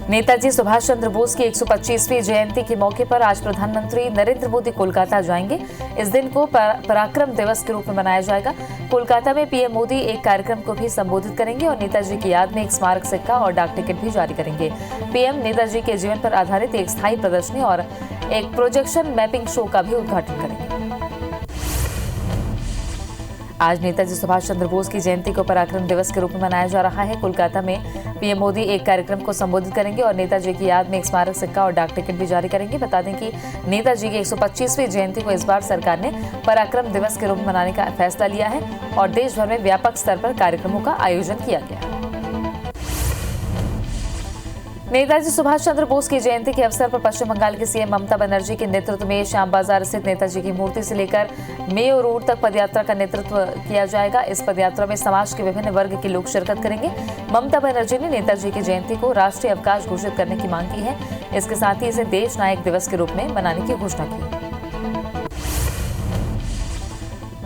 नेताजी सुभाष चंद्र बोस की 125वीं जयंती के मौके पर आज प्रधानमंत्री नरेंद्र मोदी कोलकाता जाएंगे। इस दिन को पराक्रम दिवस के रूप में मनाया जाएगा। कोलकाता में पीएम मोदी एक कार्यक्रम को भी संबोधित करेंगे और नेताजी की याद में एक स्मारक सिक्का और डाक टिकट भी जारी करेंगे। पीएम नेताजी के जीवन पर आधारित एक स्थायी प्रदर्शनी और एक प्रोजेक्शन मैपिंग शो का भी उद्घाटन करेंगे। आज नेताजी सुभाष चंद्र बोस की जयंती को पराक्रम दिवस के रूप में मनाया जा रहा है। कोलकाता में पीएम मोदी एक कार्यक्रम को संबोधित करेंगे और नेताजी की याद में एक स्मारक सिक्का और डाक टिकट भी जारी करेंगे। बता दें कि नेताजी की 125वीं जयंती को इस बार सरकार ने पराक्रम दिवस के रूप में मनाने का फैसला लिया है और देश भर में व्यापक स्तर पर कार्यक्रमों का आयोजन किया गया है। नेताजी सुभाष चंद्र बोस की जयंती के अवसर पर पश्चिम बंगाल की सीएम ममता बनर्जी के नेतृत्व में श्याम बाजार स्थित नेताजी की मूर्ति से लेकर मेयो रोड तक पदयात्रा का नेतृत्व किया जाएगा। इस पदयात्रा में समाज के विभिन्न वर्ग के लोग शिरकत करेंगे। ममता बनर्जी ने नेताजी की जयंती को राष्ट्रीय अवकाश घोषित करने की मांग की है। इसके साथ ही इसे देश नायक दिवस के रूप में मनाने की घोषणा की।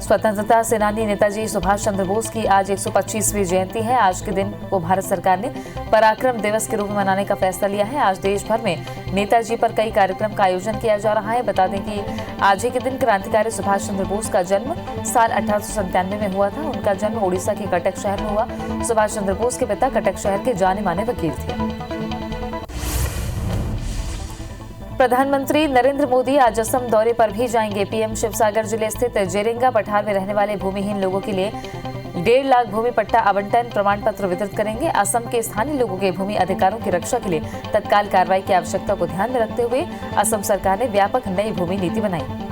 स्वतंत्रता सेनानी नेताजी सुभाष चंद्र बोस की आज 125वीं जयंती है। आज के दिन को भारत सरकार ने पराक्रम दिवस के रूप में मनाने का फैसला लिया है। आज देश भर में नेताजी पर कई कार्यक्रम का आयोजन किया जा रहा है। बता दें कि आज ही के दिन क्रांतिकारी सुभाष चंद्र बोस का जन्म साल 1897 में हुआ था। उनका जन्म ओडिशा के कटक शहर में हुआ। सुभाष चंद्र बोस के पिता कटक शहर के जाने माने वकील थे। प्रधानमंत्री नरेंद्र मोदी आज असम दौरे पर भी जाएंगे। पीएम शिवसागर जिले स्थित जेरेंगा पठार में रहने वाले भूमिहीन लोगों के लिए 1.5 लाख भूमि पट्टा आवंटन प्रमाण पत्र वितरित करेंगे। असम के स्थानीय लोगों के भूमि अधिकारों की रक्षा के लिए तत्काल कार्रवाई की आवश्यकता को ध्यान में रखते हुए असम सरकार ने व्यापक नई भूमि नीति बनाई।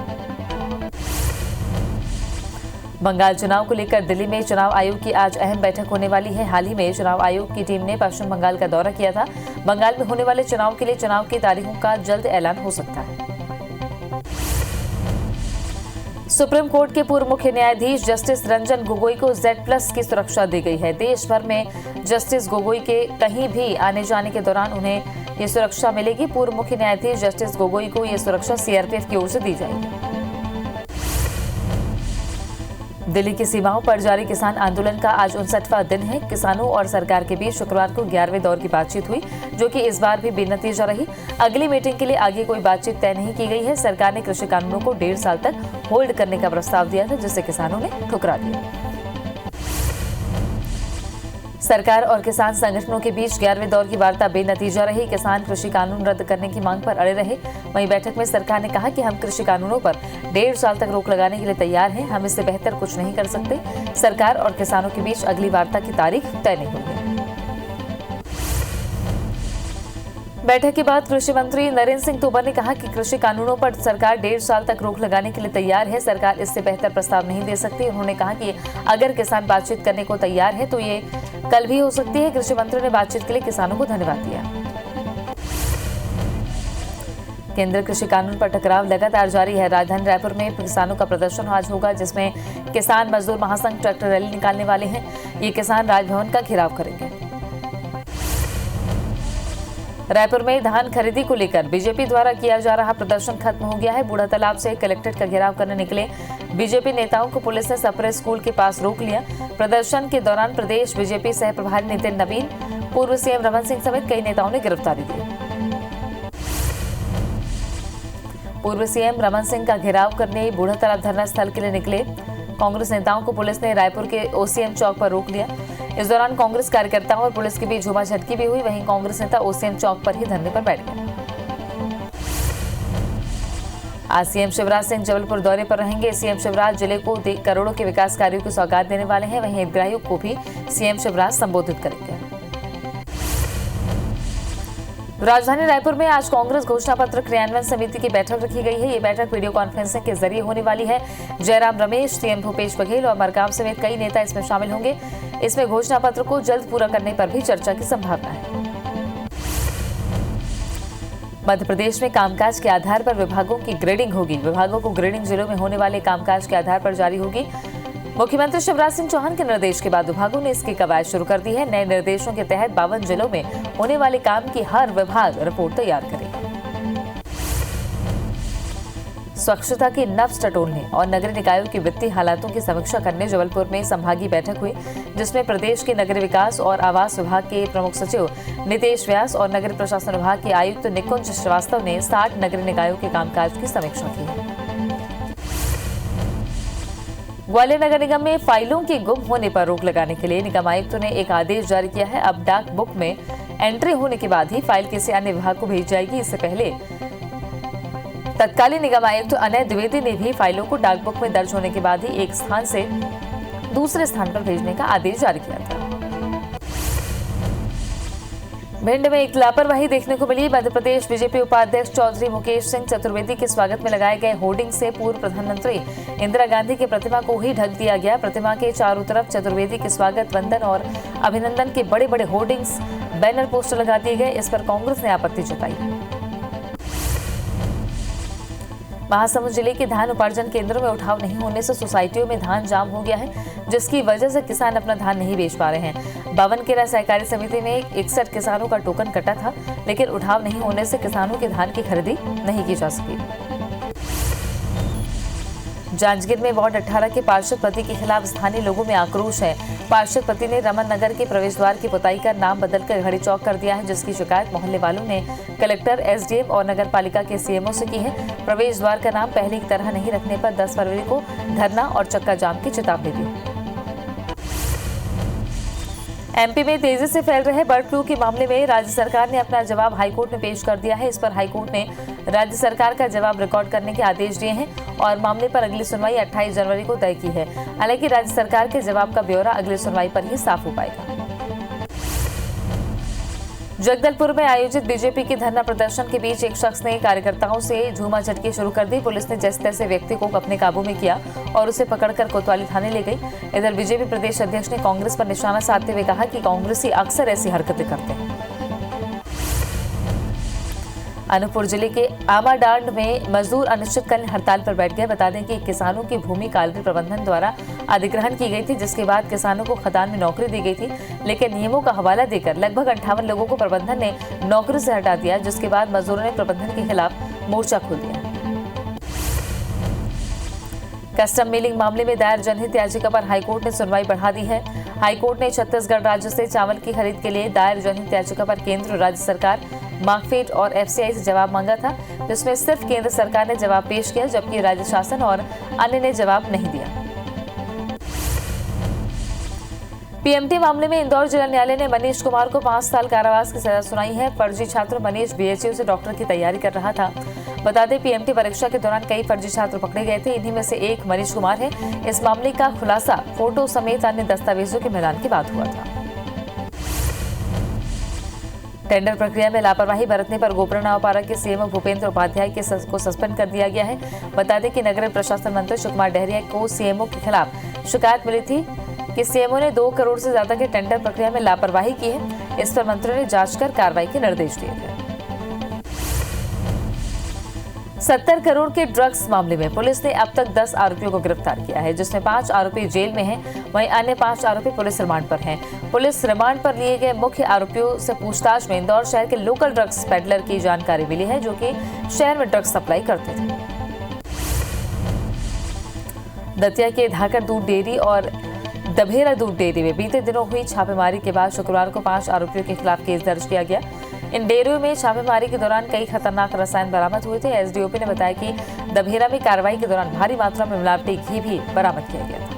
बंगाल चुनाव को लेकर दिल्ली में चुनाव आयोग की आज अहम बैठक होने वाली है। हाल ही में चुनाव आयोग की टीम ने पश्चिम बंगाल का दौरा किया था। बंगाल में होने वाले चुनाव के लिए चुनाव की तारीखों का जल्द ऐलान हो सकता है। सुप्रीम कोर्ट के पूर्व मुख्य न्यायाधीश जस्टिस रंजन गोगोई को Z+ की सुरक्षा दी गई है। देश भर में जस्टिस गोगोई के कहीं भी आने जाने के दौरान उन्हें ये सुरक्षा मिलेगी। पूर्व मुख्य न्यायाधीश जस्टिस गोगोई को ये सुरक्षा CRPF की ओर से दी जाएगी। दिल्ली की सीमाओं पर जारी किसान आंदोलन का आज 59वां दिन है। किसानों और सरकार के बीच शुक्रवार को 11वें दौर की बातचीत हुई, जो कि इस बार भी बेनतीजा रही। अगली मीटिंग के लिए आगे कोई बातचीत तय नहीं की गई है। सरकार ने कृषि कानूनों को 1.5 साल तक होल्ड करने का प्रस्ताव दिया था, जिसे किसानों ने ठुकरा दिया। सरकार और किसान संगठनों के बीच 11वें दौर की वार्ता बेनतीजा रही। किसान कृषि कानून रद्द करने की मांग पर अड़े रहे। वहीं बैठक में सरकार ने कहा कि हम कृषि कानूनों पर 1.5 साल तक रोक लगाने के लिए तैयार हैं। हम इससे बेहतर कुछ नहीं कर सकते। सरकार और किसानों के बीच अगली वार्ता की तारीख तय नहीं हुई है। बैठक के बाद कृषि मंत्री नरेंद्र सिंह तोमर ने कहा कि कृषि कानूनों पर सरकार 1.5 साल तक रोक लगाने के लिए तैयार है। सरकार इससे बेहतर प्रस्ताव नहीं दे सकती। उन्होंने कहा कि अगर किसान बातचीत करने को तैयार है तो ये कल भी हो सकती है। कृषि मंत्री ने बातचीत के लिए किसानों को धन्यवाद दिया। केंद्रीय कृषि कानून पर टकराव लगातार जारी है। राजधानी रायपुर में किसानों का प्रदर्शन आज होगा, जिसमें किसान मजदूर महासंघ ट्रैक्टर रैली निकालने वाले हैं। ये किसान राजभवन का घेराव करेंगे। रायपुर में धान खरीदी को लेकर बीजेपी द्वारा किया जा रहा प्रदर्शन खत्म हो गया है। बूढ़ा तालाब से कलेक्ट्रेट का घेराव करने निकले बीजेपी नेताओं को पुलिस ने सप्रे स्कूल के पास रोक लिया। प्रदर्शन के दौरान प्रदेश बीजेपी सह प्रभारी नितिन नवीन, पूर्व सीएम रमन सिंह समेत कई नेताओं ने गिरफ्तारी दी। पूर्व सीएम रमन सिंह का घेराव करने बूढ़ा तालाब धरना स्थल के लिए निकले कांग्रेस नेताओं को पुलिस ने रायपुर के OCM चौक पर रोक लिया। इस दौरान कांग्रेस कार्यकर्ताओं और पुलिस के बीच झूमाझटकी भी हुई। वहीं कांग्रेस नेता OCM चौक पर ही धरने पर बैठ गए। आज सीएम शिवराज सिंह जबलपुर दौरे पर रहेंगे। सीएम शिवराज जिले को करोड़ों के विकास कार्यों की सौगात देने वाले हैं। वहीं हितग्राहियों को भी सीएम शिवराज संबोधित करेंगे। राजधानी रायपुर में आज कांग्रेस घोषणा पत्र क्रियान्वयन समिति की बैठक रखी गई है। ये बैठक वीडियो कॉन्फ्रेंसिंग के जरिए होने वाली है। जयराम रमेश, सीएम भूपेश बघेल और मरकाम समेत कई नेता इसमें शामिल होंगे। इसमें घोषणा पत्र को जल्द पूरा करने पर भी चर्चा की संभावना है। मध्य प्रदेश में कामकाज के आधार पर विभागों की ग्रेडिंग होगी। विभागों को ग्रेडिंग जिलों में होने वाले कामकाज के आधार पर जारी होगी। मुख्यमंत्री शिवराज सिंह चौहान के निर्देश के बाद विभागों ने इसकी कवायद शुरू कर दी है। नए निर्देशों के तहत 52 जिलों में होने वाले काम की हर विभाग रिपोर्ट तैयार करेगा। स्वच्छता की नफ्स टटोलने और नगरीय निकायों की वित्तीय हालातों की समीक्षा करने जबलपुर में संभागीय बैठक हुई, जिसमें प्रदेश के नगरीय विकास और आवास विभाग के प्रमुख सचिव नितेश व्यास और नगरीय प्रशासन विभाग के आयुक्त निकुंज श्रीवास्तव ने 60 नगरीय निकायों के कामकाज की समीक्षा की है। ग्वालियर नगर निगम में फाइलों के गुम होने पर रोक लगाने के लिए निगम आयुक्त ने एक आदेश जारी किया है। अब डाक बुक में एंट्री होने के बाद ही फाइल किसी अन्य विभाग को भेज जाएगी। इससे पहले तत्कालीन निगम आयुक्त अनय द्विवेदी ने भी फाइलों को डाक बुक में दर्ज होने के बाद ही एक स्थान से दूसरे स्थान पर भेजने का आदेश जारी किया था। भिंड में एक लापरवाही देखने को मिली। मध्य प्रदेश बीजेपी उपाध्यक्ष चौधरी मुकेश सिंह चतुर्वेदी के स्वागत में लगाए गए होर्डिंग से पूर्व प्रधानमंत्री इंदिरा गांधी की प्रतिमा को ही ढक दिया गया। प्रतिमा के चारों तरफ चतुर्वेदी के स्वागत, वंदन और अभिनंदन के बड़े बड़े होर्डिंग्स, बैनर, पोस्टर लगा दिए गए। इस पर कांग्रेस ने आपत्ति जताई। महासमुंद जिले के धान उपार्जन केंद्रों में उठाव नहीं होने से सोसाइटियों में धान जाम हो गया है, जिसकी वजह से किसान अपना धान नहीं बेच पा रहे हैं। बावनकेरा सहकारी समिति में 61 किसानों का टोकन कटा था, लेकिन उठाव नहीं होने से किसानों के धान की खरीदी नहीं की जा सकी। जांजगीर में वार्ड 18 के पार्षद पति के खिलाफ स्थानीय लोगों में आक्रोश है। पार्षद पति ने रमन नगर के प्रवेश द्वार की पुताई का नाम बदलकर घड़ी चौक कर दिया है, जिसकी शिकायत मोहल्ले वालों ने कलेक्टर, एसडीएम और नगर पालिका के सीएमओ से की है। प्रवेश द्वार का नाम पहले की तरह नहीं रखने पर 10 फरवरी को धरना और चक्का जाम की चेतावनी दी। एमपी में तेजी से फैल रहे बर्ड फ्लू के मामले में राज्य सरकार ने अपना जवाब हाईकोर्ट में पेश कर दिया है। इस पर हाईकोर्ट ने राज्य सरकार का जवाब रिकॉर्ड करने के आदेश दिए हैं और मामले पर अगली सुनवाई 28 जनवरी को तय की है। हालांकि राज्य सरकार के जवाब का ब्यौरा अगली सुनवाई पर ही साफ हो पाएगा। जगदलपुर में आयोजित बीजेपी के धरना प्रदर्शन के बीच एक शख्स ने कार्यकर्ताओं से झूमा झटकी शुरू कर दी। पुलिस ने जैसे तैसे व्यक्ति को अपने काबू में किया और उसे पकड़कर कोतवाली थाने ले गई। इधर बीजेपी प्रदेश अध्यक्ष ने कांग्रेस पर निशाना साधते हुए कहा कि कांग्रेसी अक्सर ऐसी हरकतें करते हैं। अनूपपुर जिले के आमाडांड में मजदूर अनिश्चितकालीन हड़ताल पर बैठ गए। बता दें कि किसानों की भूमि कालरी प्रबंधन द्वारा अधिग्रहण की गई थी, जिसके बाद किसानों को खदान में नौकरी दी गई थी, लेकिन नियमों का हवाला देकर लगभग 58 लोगों को प्रबंधन ने नौकरी से हटा दिया, जिसके बाद मजदूरों ने प्रबंधन के खिलाफ मोर्चा खोल दिया। कस्टम मिलिंग मामले में दायर जनहित याचिका पर हाईकोर्ट ने सुनवाई बढ़ा दी है। हाईकोर्ट ने छत्तीसगढ़ राज्य से चावल की खरीद के लिए दायर जनहित याचिका पर केंद्र, राज्य सरकार, मार्कफेड और एफसीआई से जवाब मांगा था, जिसमें सिर्फ केंद्र सरकार ने जवाब पेश किया, जबकि राज्य शासन और अन्य ने जवाब नहीं दिया। पीएमटी मामले में इंदौर जिला न्यायालय ने मनीष कुमार को 5 साल कारावास की सजा सुनाई है। फर्जी छात्र मनीष बीएचयू से डॉक्टर की तैयारी कर रहा था। बता दें, पीएमटी परीक्षा के दौरान कई फर्जी छात्र पकड़े गए थे। इन्हीं में से एक मनीष कुमार है। इस मामले का खुलासा फोटो समेत अन्य दस्तावेजों के मिलान के बाद हुआ था। टेंडर प्रक्रिया में लापरवाही बरतने पर गोपरा नावपारा के सीएमओ भूपेंद्र उपाध्याय को सस्पेंड कर दिया गया है। बता दें कि नगर प्रशासन मंत्री सुकुमार डहरिया को सीएमओ के खिलाफ शिकायत मिली थी कि सीएमओ ने 2 करोड़ से ज्यादा के टेंडर प्रक्रिया में लापरवाही की है। इस पर मंत्री ने जांच कर कार्रवाई के निर्देश दिए थे। 70 करोड़ के ड्रग्स मामले में पुलिस ने अब तक 10 आरोपियों को गिरफ्तार किया है, जिसमें 5 आरोपी जेल में हैं, वहीं अन्य 5 आरोपी पुलिस रिमांड पर हैं। पुलिस रिमांड पर लिए गए मुख्य आरोपियों से पूछताछ में इंदौर शहर के लोकल ड्रग्स पेडलर की जानकारी मिली है, जो कि शहर में ड्रग्स सप्लाई करते थे। दतिया के धाकर दूध डेयरी और दभेरा दूध डेयरी में बीते दिनों हुई छापेमारी के बाद शुक्रवार को 5 आरोपियों के खिलाफ केस दर्ज किया गया। इन डेयरियों में छापेमारी के दौरान कई खतरनाक रसायन बरामद हुए थे। एसडीओपी ने बताया कि दभेरा में कार्रवाई के दौरान भारी मात्रा में मिलावटी घी भी बरामद किया गया था।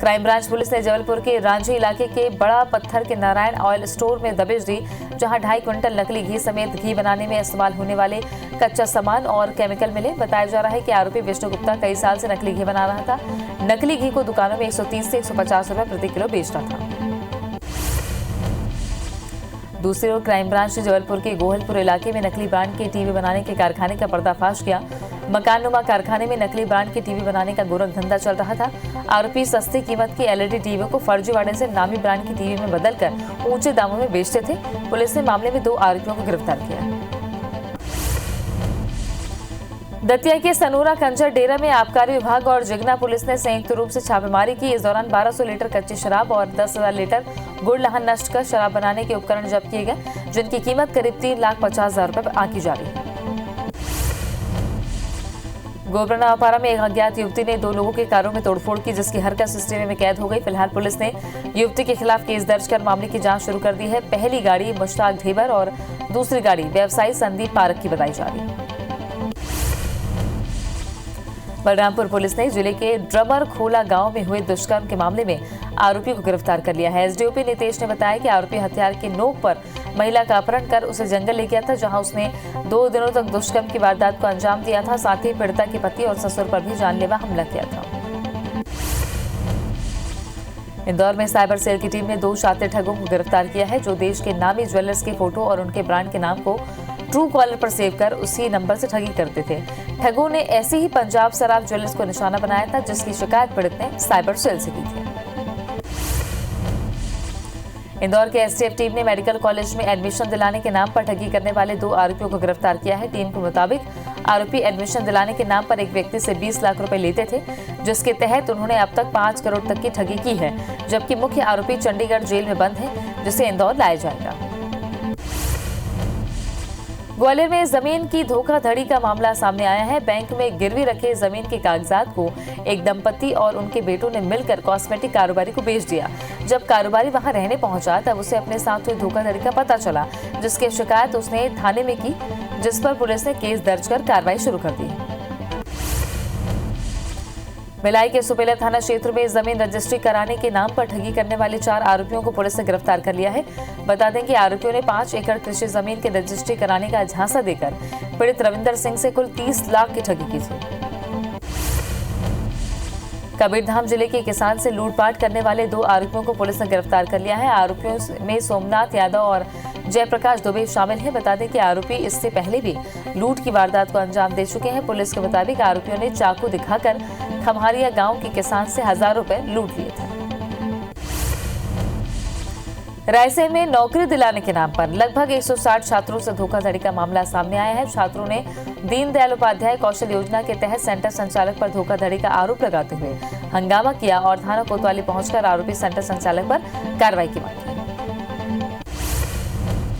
क्राइम ब्रांच पुलिस ने जबलपुर के रांझी इलाके के बड़ा पत्थर के नारायण ऑयल स्टोर में दबिश दी, जहां 2.5 क्विंटल नकली घी समेत घी बनाने में इस्तेमाल होने वाले कच्चा सामान और केमिकल मिले। बताया जा रहा है कि आरोपी विष्णु गुप्ता कई साल से नकली घी बना रहा था। नकली घी को दुकानों में 130 से 150 रुपए प्रति किलो बेचता था। दूसरी ओर क्राइम ब्रांच ने जबलपुर के गोहलपुर इलाके में नकली ब्रांड के टीवी बनाने के कारखाने का पर्दाफाश किया। मकाननुमा कारखाने में नकली ब्रांड के टीवी बनाने का गोरख धंधा चल रहा था। आरोपी सस्ती कीमत की एलईडी टीवी को फर्जीवाड़े से नामी ब्रांड की टीवी में बदलकर ऊंचे दामों में बेचते थे। पुलिस ने मामले में 2 आरोपियों को गिरफ्तार किया। दतिया के सनूरा खंजर डेरा में आबकारी विभाग और जिगना पुलिस ने संयुक्त रूप से छापेमारी की। इस दौरान 1200 लीटर कच्ची शराब और 10,000 लीटर गुड़ लहन नष्ट कर शराब बनाने के उपकरण जब्त किए गए, जिनकी कीमत करीब 3,50,000 रुपए आंकी जा रही है। गोबरनापारा में एक अज्ञात युवती ने 2 लोगों के कारों में तोड़फोड़ की, जिसकी हरकत सीसीटीवी में कैद हो गई। फिलहाल पुलिस ने युवती के खिलाफ केस दर्ज कर मामले की जांच शुरू कर दी है। पहली गाड़ी मुश्ताक ढेबर और दूसरी गाड़ी व्यवसायी संदीप पारक की बताई जा रही है। बलरामपुर पुलिस ने जिले के ड्रमर खोला गांव में हुए दुष्कर्म के मामले में आरोपी को गिरफ्तार कर लिया है। एसडीओपी नितेश ने बताया कि आरोपी हथियार की नोक पर महिला का अपहरण कर उसे जंगल ले गया था, जहां उसने 2 दिनों तक दुष्कर्म की वारदात को अंजाम दिया था। साथ ही पीड़िता के पति और ससुर पर भी जानलेवा हमला किया था। इंदौर में साइबर सेल की टीम ने 2 शातिर ठगों को गिरफ्तार किया है, जो देश के नामी ज्वेलर्स के फोटो और उनके ब्रांड के नाम को ट्रू कॉलर पर सेव कर उसी नंबर से ठगी करते थे। ठगों ने ऐसे ही पंजाब सराफ ज्वेलर्स को निशाना बनाया था, जिसकी शिकायत पीड़ित ने साइबर सेल से की थी। इंदौर के एसटीएफ टीम ने मेडिकल कॉलेज में एडमिशन दिलाने के नाम पर ठगी करने वाले 2 आरोपियों को गिरफ्तार किया है। टीम के मुताबिक आरोपी एडमिशन दिलाने के नाम पर एक व्यक्ति से 20 लाख रुपए लेते थे, जिसके तहत उन्होंने अब तक 5 करोड़ तक की ठगी की है। जबकि मुख्य आरोपी चंडीगढ़ जेल में बंद है, जिसे इंदौर लाया जाएगा। ग्वालियर में जमीन की धोखाधड़ी का मामला सामने आया है। बैंक में गिरवी रखे जमीन के कागजात को एक दंपति और उनके बेटों ने मिलकर कॉस्मेटिक कारोबारी को बेच दिया। जब कारोबारी वहां रहने पहुंचा, तब उसे अपने साथ हुई धोखाधड़ी का पता चला, जिसकी शिकायत उसने थाने में की, जिस पर पुलिस ने केस दर्ज कर कार्रवाई शुरू कर दी। भिलाई के सुपेला थाना क्षेत्र में जमीन रजिस्ट्री कराने के नाम पर ठगी करने वाले 4 आरोपियों को पुलिस ने गिरफ्तार कर लिया है। बता दें कि आरोपियों ने 5 एकड़ कृषि जमीन की रजिस्ट्री कराने का झांसा देकर पीड़ित रविंदर सिंह से कुल 30 लाख की ठगी की थी। कबीरधाम जिले के किसान से लूटपाट करने वाले 2 आरोपियों को पुलिस ने गिरफ्तार कर लिया है। आरोपियों में सोमनाथ यादव और जयप्रकाश दुबे शामिल हैं। बता दें कि आरोपी इससे पहले भी लूट की वारदात को अंजाम दे चुके हैं। पुलिस के मुताबिक आरोपियों ने चाकू दिखाकर खम्हारिया गांव के किसान से हजारों रुपए लूट लिए थे। रायसेन में नौकरी दिलाने के नाम पर लगभग 160 छात्रों से धोखाधड़ी का मामला सामने आया है। छात्रों ने दीनदयाल उपाध्याय कौशल योजना के तहत सेंटर संचालक पर धोखाधड़ी का आरोप लगाते हुए हंगामा किया और थाना कोतवाली पहुंचकर आरोपी सेंटर संचालक पर कार्रवाई की मांग की।